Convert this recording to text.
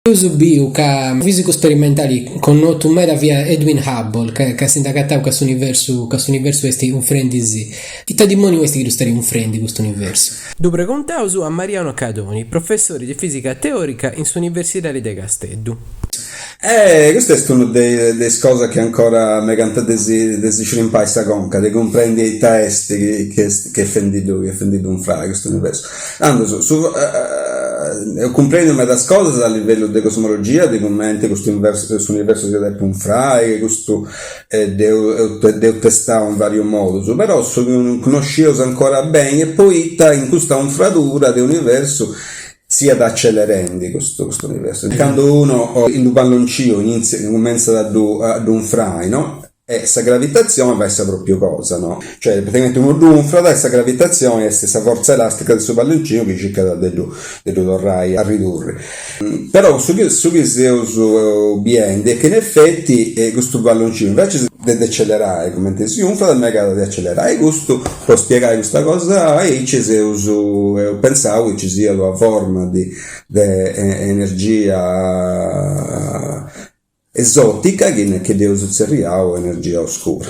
Uso bio ca fisico sperimentali connotu meda via Edwin Hubble che si indagattau questo universo esti un frendisi. Ita dimoni questi che stare un frendi questo universo. Du preguntau su a Mariano Cadoni, professore di fisica teorica in su Università di Casteddu. Questa è una delle cose che ancora mi canta desi shrimpai sta conca, di comprendi i testi che fendido un fra questo universo. Comprendo me das cose a livello di cosmologia, di commenti questo universo sia da un fra e questo devo testare in vario modo, però non conoscevo ancora bene e poi in questa infradura dell'universo sia da accelerando questo universo. Quando uno in un palloncino comincia ad un frai, no? E questa gravitazione va a essere proprio cosa, no? Cioè, praticamente un fra da questa gravitazione è questa forza elastica del suo palloncino che cerca dello torrai a ridurre. Però su che si usa bene è che in effetti questo palloncino invece di accelerare, come si un fra del mercato di accelerare, questo può spiegare questa cosa e ci si usa, pensavo che ci sia una forma di energia esotica che Deus zerrià o energia oscura.